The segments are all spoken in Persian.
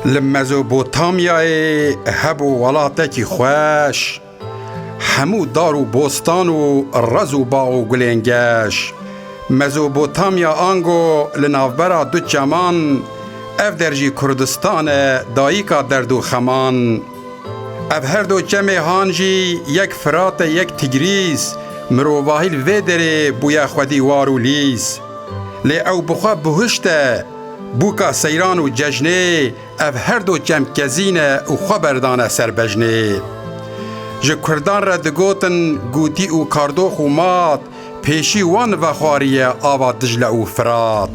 لمزوبوتامیای هبو ولاتکی خوش همو دار و بوستان و رز و باغ و گلنگش مزوبوتامیا آنگو لنافبرا دو چمان اف درجی کردستان داییکا دردو خمان اف هر دو جمع هانجی یک فرات یک تگریز مروواهیل ویدره بویا خودی وارو لیز لی او بخوا بهشته بوکا سیران و ججنه اف هر دو جمع کزینه و خبردانه سربجنه جه کردان را دگوتن گوتی و کاردوخ و مات پیشی وان و خواریه آوا دجله و فرات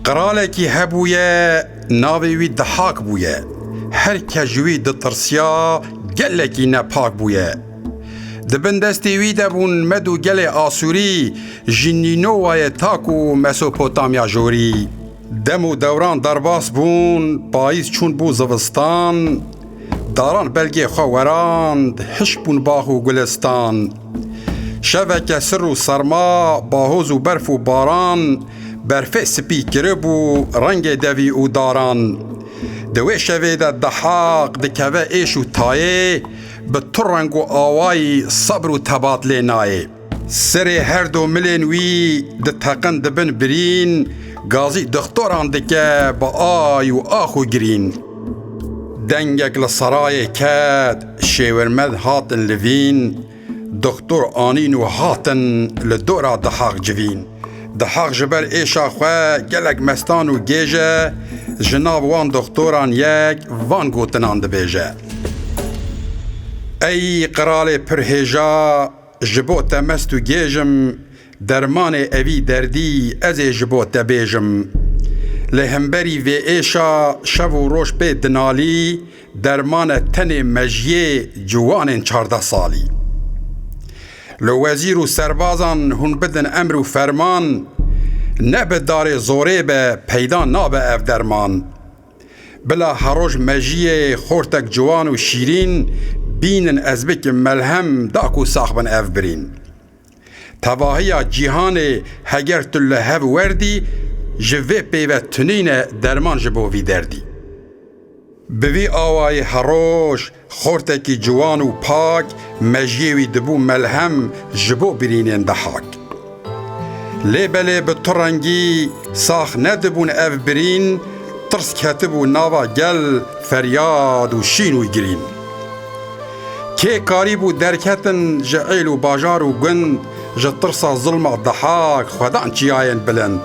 قرالکی هبویه ناوی وی دحاک بویه هر کجوی دترسیا گلکی نپاک بویه دبن دستی وی دبون مدو گل آسوری جنینو وای تاکو مسوپوتامیا جوری دمو دوران درباس بون پاییز چون بو زوستان داران بلگی خواراند هش بون باغ و گلستان شوک سر و سرما باهوز و برف و باران برفه سپی کربو رنگ دوی و داران دوی شوی ده دحاق دکوه ایش و تایه به تو رنگ و آوای صبر و تبادله نایه سر هر دو ملین وی ده تقن دبن برین گازی دختوران دکه با آی و آخو گرین دنگک لسرای کد شیورمد هاتن لوین دکتور آنین و هاتن لدورا دحاق جوین دحاق جبر ایشا خواه گلک مستان و گیجه جناب وان دکتوران یک وان گوتنان دبیجه ای قرال پرهیجا جبو تمست و گیجم درمان اوی دردی از جبو تبیجم لهمبری و ایشا شو و روش به دنالی درمان تن مجیه جوان 14 سالی لو وزیر و سربازان هون بدن امر و فرمان نبه دار زوره به پیدا نابه اف درمان بلا هروش مجیه خورتک جوان و شیرین بینن از بک ملهم داکو ساخبن اف برین تواهی جیهان هگر تله وردی جوه پیوه تنین درمان جبو وی دردی بوی آوای هروش خورتکی جوان و پاک مجیوی دبو ملهم جبو برینین دحاک لیبله به ترنگی ساخ ندبون اف برین ترس کتبو ناوا گل فریاد و شین و گرین که کاریبو درکتن جعیل و باجار و گند جترسا ظلم دحاک خدان چیاین بلند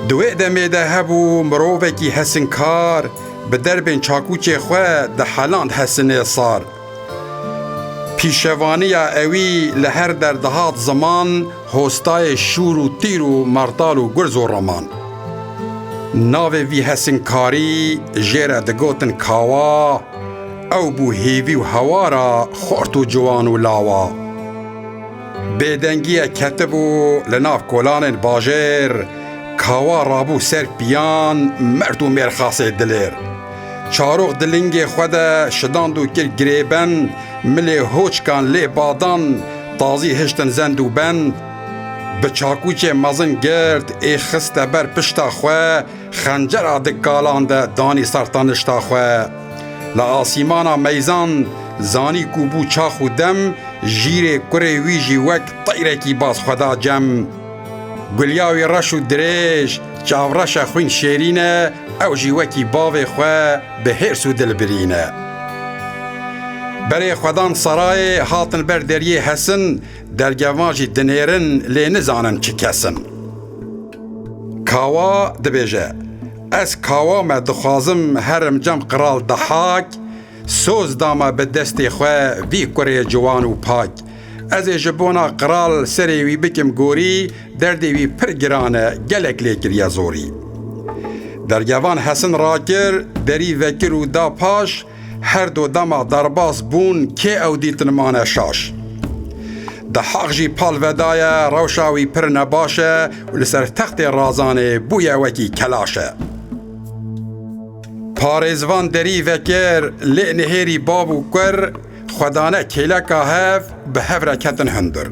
دوی دمه ده هبو مروفکی هسنکار به دربین چاکوچه خواه ده حالاند هسنه سار پیشوانی اوی لهر در دهات زمان هستای شور و تیر و مرتال و گرز و رمان ناوی وی هسنکاری جیره دگوتن کاوا او بو هیوی و هوارا خورت و جوان و لاوا بیدنگی کتبو لناف کولان باجر کاوا رابو سر پیان مرد و مرخاص دلیر چاروغ دلنگ خود شداندو کل گریبن ملی هوچکان لی بادان تازی هشتن زندو بند به چاکوچه مزن گرد ای خسته بر پشتا خواه خنجر آدکالان ده دانی سرطانشتا خواه لآسیمانا میزان زانی کوبو چاخو دم جیره کره ویجی وک طیره کی باز خدا جم گلیاوی رش و دریج چاورش خوین شیرینه او جیوکی باوی خواه به هرس و دل برینه بری خودان سرای هاتن بر دریه حسن در گواجی دنیرن لی نزانن چی کسن کاوا دبیجه از کاوا ما دخوازم هرم جم قرال دحاک سوز داما به دست خواه وی کره جوان و پاک از جبونا قرال سری وی بکم گوری دردی وی پر گرانه گلک لیکر یا زوری در گوان حسن راکر دری وکر و دا پاش هر دو دما درباس بون که او دیتنمان شاش ده حق جی پال ودایه روشاوی پر نباشه و لسر تخت رازانه بویا وکی کلاشه پارزوان دری وکر لی نهیری بابو کر خدانه کلکا هف به هفره کتن هندر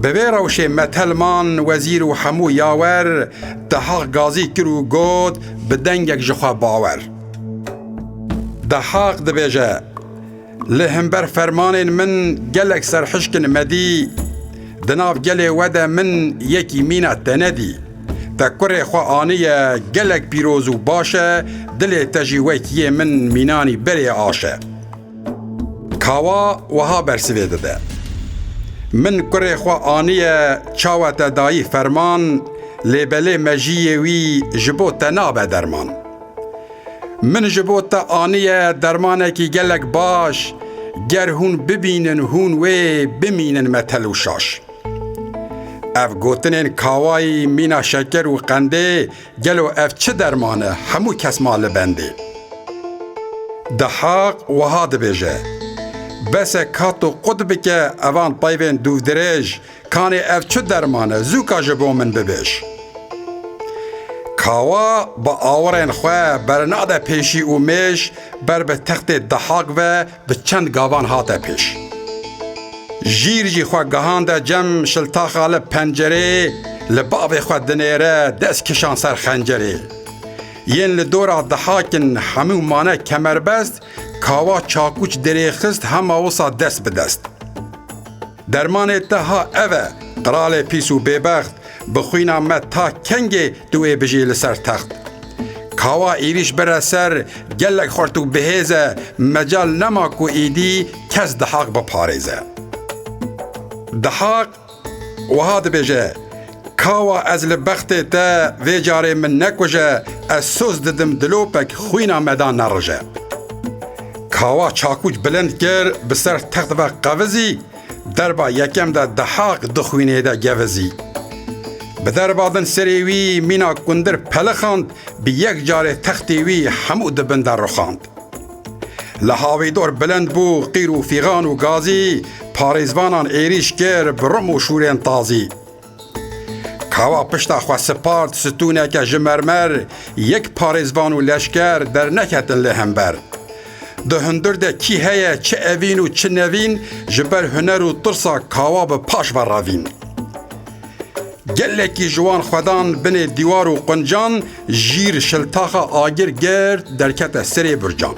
بوی روشه متلمان وزیر و همو یاور دحاق گازی کرو گود بدنگک جخوا باور. دحاق دبیجه لهمبر فرمان من گلک سرحشکن مدی دناف گلی وده من یکی مینا تندی تکره خوا آنیه گلک پیروز و باشه دل تجیویتیه من مینانی بری آشه. کاوا وها برسوی ده من کره خوا آنیه چاوت دایی فرمان لیبله مجیه وی جبو تنابه درمان. من جبو تا آنیه درمانه کی گلک باش گر هون ببینن هون وی بمینن متل و شاش. اف گوتنین کاوای مینا شکر و قنده گلو اف چه درمانه همو کس مال بنده. دحاق وها دبیجه بس کاتو قطب که اوان پایوین دو درج کانی اف چه درمانه زوکا جبو من ببیش. کاوا با آورین خواه برناده پیشی و میش بر به تخت دحاق و به چند گاوان هاته پیش. جیر جی خواه گهانده جم شلتاخال پنجره لباب خواه دنیره دست کشان سر خنجره. ین لدورا دحاکن همو مانه کمر بست کاوا چاکوچ دریخست هم آوسا دست بدست. درمان تها اوه قرال پیسو ببخت بخوینا مد تا کنگه دوی بجی لسر تخت. کاوا ایریش بره سر گلک خورتو بهیزه مجال نما کو ایدی کس دحاق بپاریزه. دحاق وها دبیجه کاوا از لبخت تا وی جاره من نکوژه از سوز ددم دلوپک خوینا مدان نرجه. کاوا چاکوچ بلند کر بسر تخت و قوزی دربا یکم دا دحاق دخوینه دا گوزی. بدر بعدن سریوی مینا کندر پلخاند بی یک جاره تختیوی همو دبن در رخاند. لحاوی دور بلند بو قیر و فیغان و گازی پاریزوانان ایریش گر برم و شورین تازی. کاوا پشتا خواه سپارد ستونه که جمرمر یک پاریزوان و لشکر در نکتن لهمبر. ده هندر ده کی هیه چه اوین و چه نوین جبر هنر و ترسا کاوا به پاش براوین. گلکی جوان خودان بین دیوار و قنجان جیر شلتاخ آگر گرد درکت سری برجان.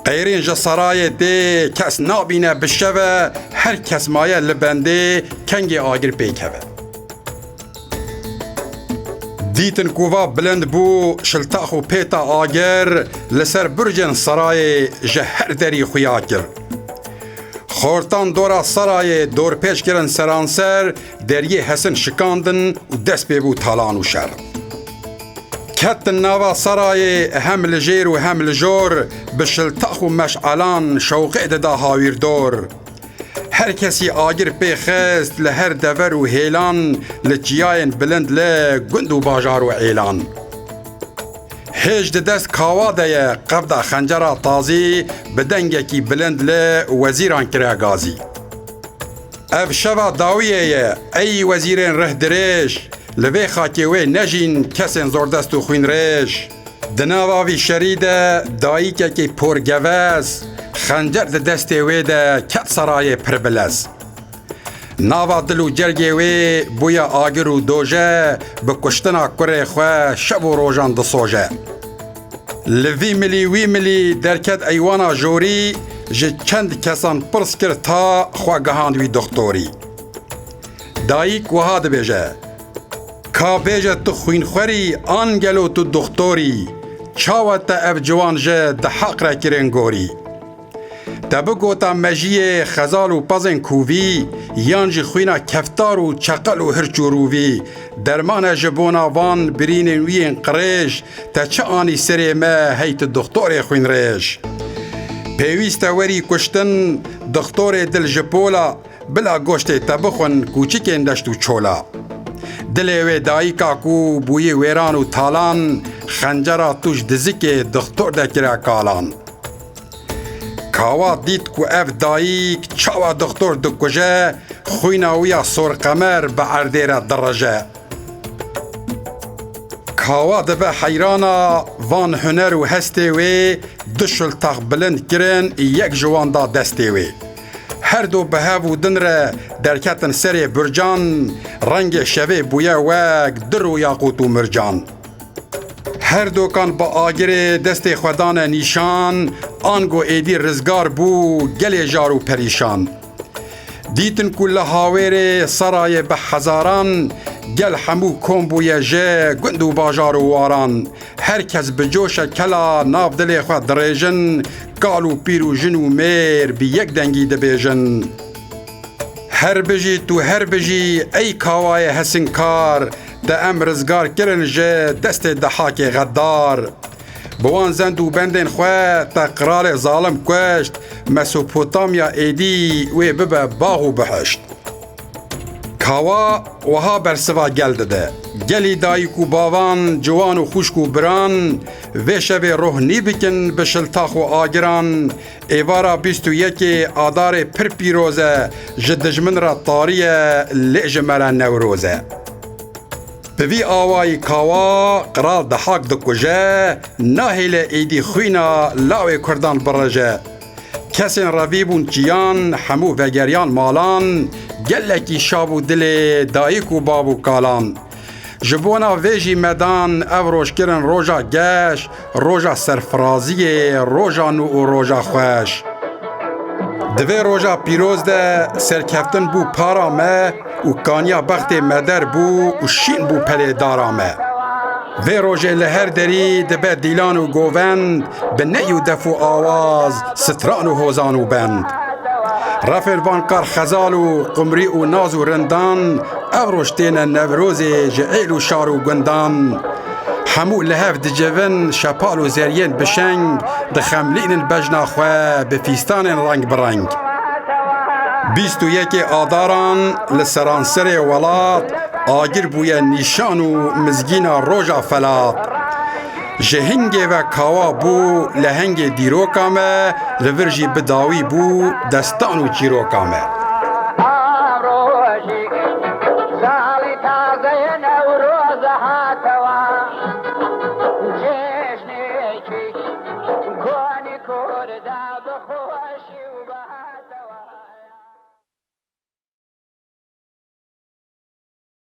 غیرین جسرای ده کس نابینه بشوه هر کس مایه لبنده کنگ آگر پیکوه. دیتن کووا بلند بو شلتاخ و پیتا آگر لسر برجن سرای جهر دری خویا کر. خورتان دورا سرای دور پیش کرن سرانسر دریه حسن شکاندن و دست ببو تالان و شر. کتن ناوا سرای هم لجیر و هم لجور بشلتاخ و مشعلان شوقه دا هاویر دور. هر کسی آگر پی خست لهر دور و هیلان لچیاین بلند لگند و باجار و عیلان. هجد دست کاوا ده قبضه خنجره تازی بدنگه کی بلند وزیران کرا گازی. اف شوا داویه ای وزیرین ره درش لوی خاکی وی نجین کسین زوردست و خوین رش. دناواوی شریده دایی که کی پرگوز خنجر ده دسته وی ده کت سرای پربلز. ناوا دلو جرگه وی بویا آگر و دوژه بکشتنا کره خواه شب و روژان دسوژه. لوی ملی درکت ایوانا جوری جه چند کسان پرس کر تا خواه گهاندوی دکتوری. داییک وها دبیجه کا بیجه تو خوین خوری آنگلو تو دکتوری چاوت اف جوان جه ده حق را کرن گوری. تبگو تا مجیه خزال و پزن کووی یانج خوینا کفتار و چقل و هرچورووی درمان جبونا وان برین وین قریش تا چه آنی سری ما هیت دکتور خوین ریش. پیویست وری کشتن دکتور دل جپولا بلا گوشت تبخون کوچکین دشتو چولا. دل و دایی کاکو بوی ویران و تالان خنجرا توش دزک دکتور دکره کالان. کاوا دید کو اف داییک چاوا دکتور دکوژه خوینا ویا سور قمر به عردیره درجه. کاوا دبه حیرانا وان هنر و هسته وی دشل تاق بلند کرن یک جوان دا دسته وی. هر دو به هاو دن را درکتن سر برجان رنگ شوه بویا وک در و یاقوت و مرجان هر دو کان با آگر دست خودان نیشان آنگو ایدی رزگار بو گل جارو پریشان دیتن کل هاویر سرای به هزاران گل همو کن بویا جه گند و باجار و واران هر کس به جوش کلا ناف دل خود دریجن گالو پیرو جن و میر بی یک دنگی دبیجن هر بجی تو هر بجی ای کاوای هسنکار ده ام رزگار کرن جه دست دحاک غدار بوان زند و بندن خواه تقرار ظالم کشت مسوپوتامیا ایدی و ببه باغ و بحشت کاوا وها برسوا گل دده گلی دایک و باوان جوان و خوشک و بران و شب روحنی بکن بشلتاخ و آگران ایوارا 21 آدار پر پیروزه جدجمن را طاریه لعجمرا نوروزه بوی آوائی کاوا قرال دحاک دکوژه ناهیل ایدی خوینا لاوی کردان برجه کسین رویبون چیان همو وگریان مالان گلکی شابو دل دایک و بابو کالان جبونا ویجی مدان او روش کرن روژا گش روژا سرفرازی روژا نو و روژا خوش دوی روژا پیروز ده سرکفتن بو پارامه و کانیا بخت مدر بو و شین بو پلی دارامه وی روژه لهر دری دبه دیلان و گووند به نیو دف و آواز ستران و هوزان و بند رفل بانکار خزال و قمری و ناز و رندان او روشتین نوروز جعیل و شار و گندان همو لهف دجون شپال و زرین بشنگ دخملین بجنا خواه بفیستان رنگ برنگ 21 آداران لسرانسر ولات آگر بویا نیشان و مزگینا روژا فلات جهنگ و کاوا بو لهنگ دیروکامه لورجی بداوی بو دستان و چیروکامه Kurda bخوشی و بهتوا